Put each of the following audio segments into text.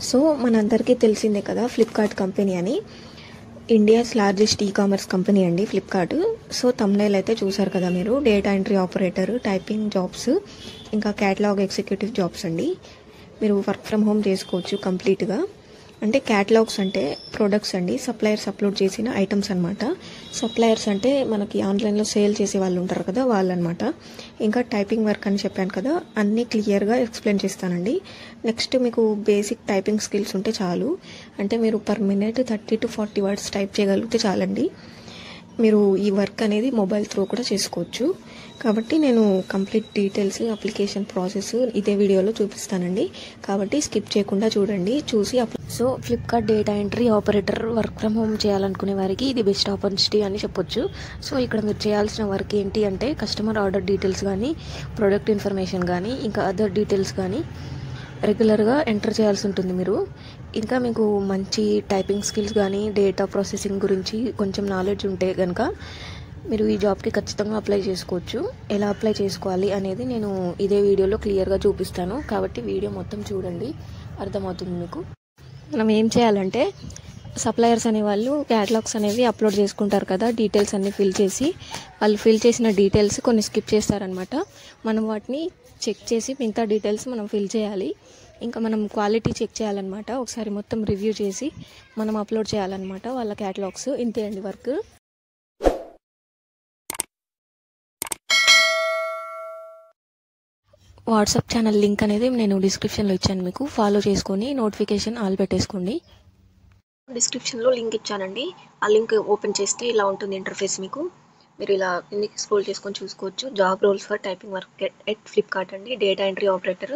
So మనందరికీ తెలిసిందే కదా ఫ్లిప్కార్ట్ కంపెనీ అని. ఇండియాస్ లార్జెస్ట్ ఈ-కామర్స్ కంపెనీ అండి ఫ్లిప్కార్ట్. సో థంబ్నెయిల్ అయితే చూసారు కదా మీరు. Data entry operator, typing jobs, ఇంకా క్యాటలాగ్ ఎగ్జిక్యూటివ్ జాబ్స్ అండి. మీరు వర్క్ ఫ్రమ్ హోమ్ చేసుకోవచ్చు కంప్లీట్గా. అంటే క్యాటలాగ్స్ అంటే ప్రొడక్ట్స్ అండి, సప్లయర్స్ అప్లోడ్ చేసిన ఐటమ్స్ అనమాట. సప్లయర్స్ అంటే మనకి ఆన్లైన్లో సేల్ చేసే వాళ్ళు ఉంటారు కదా, వాళ్ళు అనమాట. ఇంకా టైపింగ్ వర్క్ అని చెప్పాను కదా, అన్నీ క్లియర్గా ఎక్స్ప్లెయిన్ చేస్తానండి. నెక్స్ట్ మీకు బేసిక్ టైపింగ్ స్కిల్స్ ఉంటే చాలు. అంటే మీరు per minute 30 to 40 words type చేయగలిగితే చాలండి. మీరు ఈ వర్క్ అనేది మొబైల్ త్రూ కూడా చేసుకోవచ్చు. కాబట్టి నేను కంప్లీట్ డీటెయిల్స్, అప్లికేషన్ ప్రాసెస్ ఇదే వీడియోలో చూపిస్తానండి. కాబట్టి స్కిప్ చేయకుండా చూడండి. So Flipkart data entry operator work from home చేయాలనుకునే వారికి ఇది బెస్ట్ ఆపర్చునిటీ అని చెప్పొచ్చు. సో ఇక్కడ మీరు చేయాల్సిన వర్క్ ఏంటి అంటే కస్టమర్ ఆర్డర్ డీటెయిల్స్ కానీ, ప్రొడక్ట్ ఇన్ఫర్మేషన్ కానీ, ఇంకా అదర్ డీటెయిల్స్ కానీ రెగ్యులర్గా ఎంటర్ చేయాల్సి ఉంటుంది మీరు. ఇంకా మీకు మంచి టైపింగ్ స్కిల్స్ కానీ, డేటా ప్రాసెసింగ్ గురించి కొంచెం నాలెడ్జ్ ఉంటే కనుక మీరు ఈ జాబ్కి ఖచ్చితంగా అప్లై చేసుకోవచ్చు. ఎలా అప్లై చేసుకోవాలి అనేది నేను ఇదే వీడియోలో క్లియర్గా చూపిస్తాను. కాబట్టి వీడియో మొత్తం చూడండి, అర్థమవుతుంది మీకు. మనం ఏం చేయాలంటే సప్లయర్స్ అనేవాళ్ళు క్యాటలాగ్స్ అనేవి అప్లోడ్ చేసుకుంటారు కదా, డీటెయిల్స్ అన్నీ ఫిల్ చేసి. వాళ్ళు ఫిల్ చేసిన డీటెయిల్స్ కొన్ని స్కిప్ చేస్తారనమాట. మనం వాటిని చెక్ చేసి మిగతా డీటెయిల్స్ మనం ఫిల్ చేయాలి. ఇంకా మనం క్వాలిటీ చెక్ చేయాలన్నమాట. ఒకసారి మొత్తం రివ్యూ చేసి మనం అప్లోడ్ చేయాలన్నమాట వాళ్ళ క్యాటలాగ్స్. ఇంతే అండి వర్క్. వాట్సాప్ ఛానల్ లింక్ అనేది నేను డిస్క్రిప్షన్లో ఇచ్చాను, మీకు ఫాలో చేసుకొని నోటిఫికేషన్ ఆల్ పెట్టేసుకోండి. డిస్క్రిప్షన్లో లింక్ ఇచ్చానండి. ఆ లింక్ ఓపెన్ చేస్తే ఇలా ఉంటుంది ఇంటర్ఫేస్ మీకు. మీరు ఇలా కిందకి స్క్రోల్ చేసుకొని చూసుకోవచ్చు. Job roles for typing work at Flipkart అండి. Data entry operator,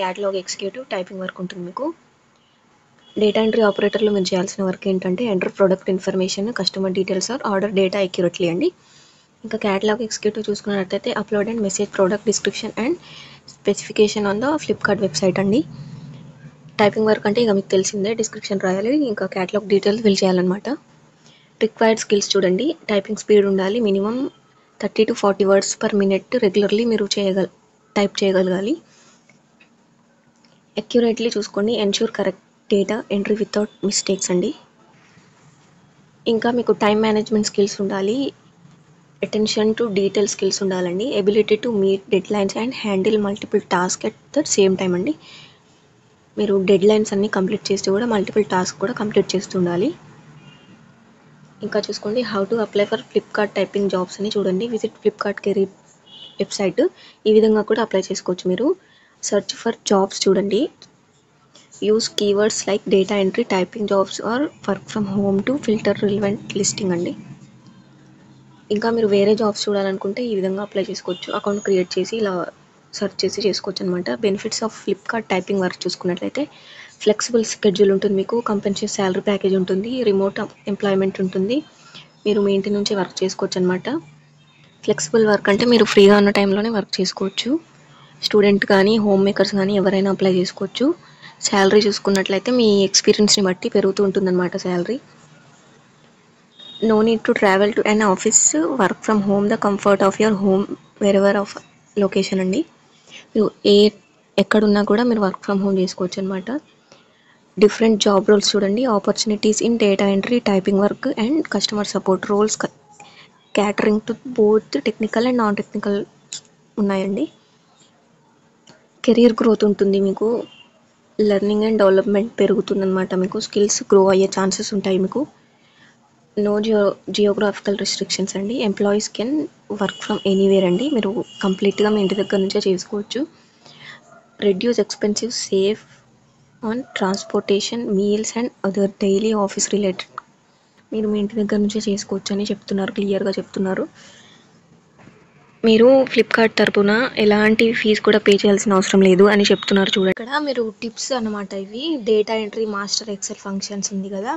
catalogue executive, typing work ఉంటుంది మీకు. డేటా ఎంట్రీ ఆపరేటర్లో మీరు చేయాల్సిన వర్క్ ఏంటంటే enter product information, customer details or order data accurately అండి. ఇంకా క్యాటలాగ్ ఎగ్జిక్యూటివ్ చూసుకున్నట్లయితే upload and message product description and specification on the Flipkart website అండి. టైపింగ్ వర్క్ అంటే ఇక మీకు తెలిసిందే, డిస్క్రిప్షన్ రాయాలి, ఇంకా క్యాటలాగ్ డీటెయిల్స్ ఫిల్ చేయాలన్నమాట. రిక్వైర్డ్ స్కిల్స్ చూడండి. టైపింగ్ స్పీడ్ ఉండాలి, minimum 30 to 40 words per minute regularly మీరు టైప్ చేయగలగాలి. అక్యురేట్లీ చూసుకోండి. Ensure correct data entry without mistakes అండి. ఇంకా మీకు టైం మేనేజ్మెంట్ స్కిల్స్ ఉండాలి. అటెన్షన్ టు డీటెయిల్ స్కిల్స్ ఉండాలండి. Ability to meet dead lines and handle multiple task at the same time అండి. మీరు డెడ్ లైన్స్ అన్నీ కంప్లీట్ చేస్తూ కూడా మల్టిపుల్ టాస్క్ కూడా కంప్లీట్ చేస్తూ ఉండాలి. ఇంకా చూసుకోండి how to apply for Flipkart typing jobs అని చూడండి. Visit Flipkart career website. ఈ విధంగా కూడా అప్లై చేసుకోవచ్చు మీరు. సెర్చ్ ఫర్ జాబ్స్ చూడండి. Use keywords like data entry, typing jobs or work from home to filter relevant listing అండి. ఇంకా మీరు వేరే జాబ్స్ చూడాలనుకుంటే ఈ విధంగా అప్లై చేసుకోవచ్చు. అకౌంట్ క్రియేట్ చేసి ఇలా సెర్చ్ చేసి చేసుకోవచ్చు అనమాట. Benefits of Flipkart typing work చూసుకున్నట్లయితే ఫ్లెక్సిబుల్ స్కెడ్యూల్ ఉంటుంది మీకు, కంపెన్సేషన్ శాలరీ ప్యాకేజ్ ఉంటుంది, రిమోట్ ఎంప్లాయ్మెంట్ ఉంటుంది, మీరు మీ ఇంటి నుంచి వర్క్ చేసుకోవచ్చు అనమాట. ఫ్లెక్సిబుల్ వర్క్ అంటే మీరు ఫ్రీగా ఉన్న టైంలోనే వర్క్ చేసుకోవచ్చు. స్టూడెంట్ కానీ, హోమ్ మేకర్స్ కానీ ఎవరైనా అప్లై చేసుకోవచ్చు. శాలరీ చూసుకున్నట్లయితే మీ ఎక్స్పీరియన్స్ని బట్టి పెరుగుతూ ఉంటుందన్నమాట salary. No need to travel to an office, work from home the comfort of your home wherever of location అండి. మీరు ఎక్కడున్నా కూడా మీరు వర్క్ ఫ్రమ్ హోమ్ చేసుకోవచ్చు అనమాట. డిఫరెంట్ జాబ్ రోల్స్ చూడండి. Opportunities in data entry, typing work and customer support roles catering to both technical and non technical ఉన్నాయండి. Career growth ఉంటుంది మీకు, లెర్నింగ్ అండ్ డెవలప్మెంట్ పెరుగుతుందన్నమాట. మీకు స్కిల్స్ గ్రో అయ్యే ఛాన్సెస్ ఉంటాయి మీకు. నో జియోగ్రాఫికల్ రెస్ట్రిక్షన్స్ అండి. Employees can work from anywhere అండి. మీరు కంప్లీట్గా మీ ఇంటి దగ్గర నుంచే చేసుకోవచ్చు. Reduce expensive, safe on transportation, meals and other daily office related. మీరు మీ ఇంటి దగ్గర నుంచే చేసుకోవచ్చు అని చెప్తున్నారు, క్లియర్గా చెప్తున్నారు. మీరు ఫ్లిప్కార్ట్ తరపున ఎలాంటి ఫీజు కూడా పే చేయాల్సిన అవసరం లేదు అని చెప్తున్నారు చూడండి. ఇక్కడ మీరు టిప్స్ అన్నమాట ఇవి. Data entry master Excel functions ఉంది కదా,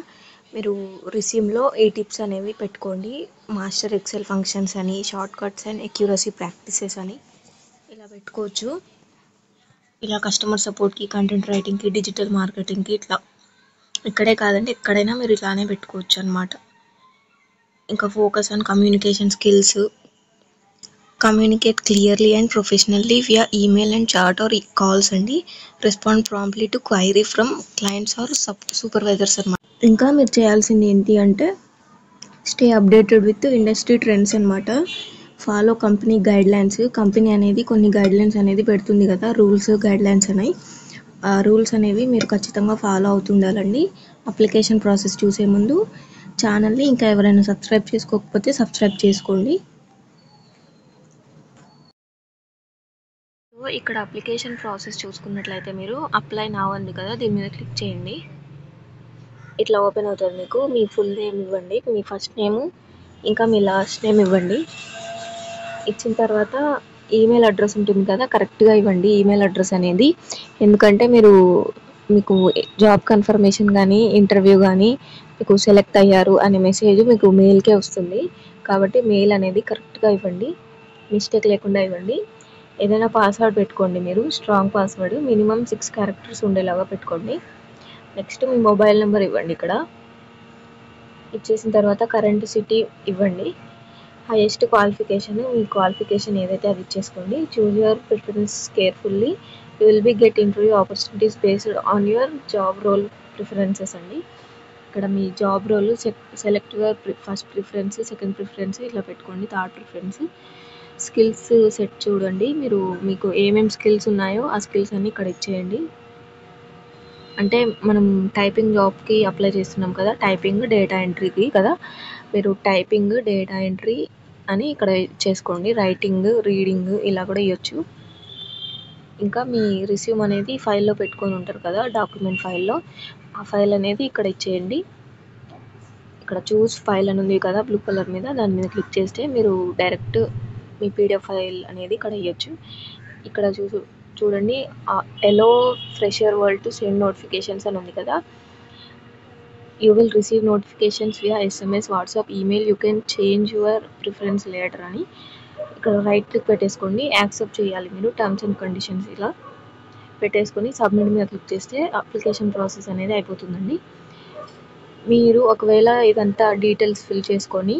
మీరు రిస్యూమ్లో ఈ టిప్స్ అనేవి పెట్టుకోండి. మాస్టర్ ఎక్సెల్ ఫంక్షన్స్ అని, shortcuts and accuracy practices అని ఇలా పెట్టుకోవచ్చు. ఇలా కస్టమర్ సపోర్ట్కి, కంటెంట్ రైటింగ్కి, డిజిటల్ మార్కెటింగ్కి ఇట్లా ఇక్కడే కాదండి ఎక్కడైనా మీరు ఇట్లానే పెట్టుకోవచ్చు అనమాట. ఇంకా focus on communication skills, communicate clearly and professionally via email and chat or calls అండి. Respond promptly to query from clients or supervisors అన్నమాట. ఇంకా మీరు చేయాల్సింది ఏంటి అంటే stay updated with industry trends అనమాట. Follow company guidelines. కంపెనీ అనేది కొన్ని గైడ్లైన్స్ అనేది పెడుతుంది కదా, రూల్స్ గైడ్లైన్స్ అనేవి. ఆ రూల్స్ అనేవి మీరు ఖచ్చితంగా ఫాలో అవుతుండాలండి. అప్లికేషన్ ప్రాసెస్ చూసే ముందు ఛానల్ని ఇంకా ఎవరైనా సబ్స్క్రైబ్ చేసుకోకపోతే సబ్స్క్రైబ్ చేసుకోండి. సో ఇక్కడ అప్లికేషన్ ప్రాసెస్ చూసుకున్నట్లయితే మీరు అప్లై నౌ ఉంది కదా, దీని మీద క్లిక్ చేయండి. ఇట్లా ఓపెన్ అవుతుంది మీకు. మీ ఫుల్ నేమ్ ఇవ్వండి, మీ ఫస్ట్ నేము ఇంకా మీ లాస్ట్ నేమ్ ఇవ్వండి. ఇచ్చిన తర్వాత ఈమెయిల్ అడ్రస్ ఉంటుంది కదా, కరెక్ట్గా ఇవ్వండి ఈమెయిల్ అడ్రస్ అనేది. ఎందుకంటే మీకు జాబ్ కన్ఫర్మేషన్ కానీ ఇంటర్వ్యూ కానీ మీకు సెలెక్ట్ అయ్యారు అనే మెసేజ్ మీకు మెయిల్కే వస్తుంది. కాబట్టి మెయిల్ అనేది కరెక్ట్గా ఇవ్వండి, మిస్టేక్ లేకుండా ఇవ్వండి. ఏదైనా పాస్వర్డ్ పెట్టుకోండి, మీరు స్ట్రాంగ్ పాస్వర్డ్ మినిమం 6 క్యారెక్టర్స్ ఉండేలాగా పెట్టుకోండి. నెక్స్ట్ మీ మొబైల్ నెంబర్ ఇవ్వండి. ఇక్కడ ఇచ్చేసిన తర్వాత కరెంట్ సిటీ ఇవ్వండి. హైయెస్ట్ క్వాలిఫికేషన్, మీ క్వాలిఫికేషన్ ఏదైతే అది ఇచ్చేసుకోండి. Choose your preference carefully, you will be get interview opportunities based on your job role preferences అండి. ఇక్కడ మీ job role select your first preference, second preference ఇట్లా పెట్టుకోండి, థర్డ్ ప్రిఫరెన్స్. స్కిల్స్ సెట్ చూడండి, మీకు ఏమేమి స్కిల్స్ ఉన్నాయో ఆ స్కిల్స్ అన్నీ ఇక్కడ ఇచ్చేయండి. అంటే మనం టైపింగ్ జాబ్కి అప్లై చేస్తున్నాం కదా, టైపింగ్ డేటా ఎంట్రీకి కదా, మీరు టైపింగ్ డేటా ఎంట్రీ అని ఇక్కడ చేసుకోండి. రైటింగ్, రీడింగ్ ఇలా కూడా ఇవ్వచ్చు. ఇంకా మీ రిస్యూమ్ అనేది ఫైల్లో పెట్టుకొని ఉంటారు కదా, డాక్యుమెంట్ ఫైల్లో, ఆ ఫైల్ అనేది ఇక్కడ ఇచ్చేయండి. ఇక్కడ చూస్ ఫైల్ అని ఉంది కదా బ్లూ కలర్ మీద, దాని మీద క్లిక్ చేస్తే మీరు డైరెక్ట్ మీ పీడిఎఫ్ ఫైల్ అనేది ఇక్కడ ఇవ్వచ్చు. ఇక్కడ చూడండి, allow fresher world to send notifications అని ఉంది కదా, you will receive notifications via SMS, WhatsApp, email, you can change your preference later అని ఇక్కడ రైట్ క్లిక్ పెట్టేసుకోండి. యాక్సెప్ట్ చేయాలి మీరు టర్మ్స్ అండ్ కండిషన్స్ ఇలా పెట్టేసుకొని సబ్మిట్ మీద క్లిక్ చేస్తే అప్లికేషన్ ప్రాసెస్ అనేది అయిపోతుందండి. మీరు ఒకవేళ ఇదంతా డీటెయిల్స్ ఫిల్ చేసుకొని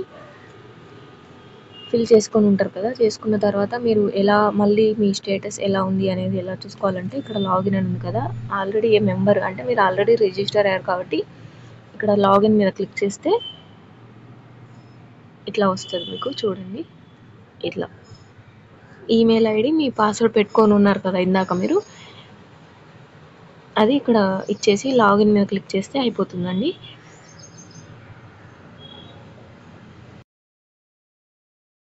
ఉంటారు కదా, చేసుకున్న తర్వాత మీరు ఎలా మళ్ళీ మీ స్టేటస్ ఎలా ఉంది అనేది ఎలా చూసుకోవాలంటే ఇక్కడ లాగిన్ అని ఉంది కదా, ఆల్రెడీ ఏ మెంబర్ అంటే మీరు ఆల్రెడీ రిజిస్టర్ అయ్యారు కాబట్టి ఇక్కడ లాగిన్ మీద క్లిక్ చేస్తే ఇట్లా వస్తుంది మీకు. చూడండి, ఇట్లా ఈమెయిల్ ఐడి మీ పాస్వర్డ్ పెట్టుకొని ఉన్నారు కదా ఇందాక మీరు, అది ఇక్కడ ఇచ్చేసి లాగిన్ మీద క్లిక్ చేస్తే అయిపోతుందండి.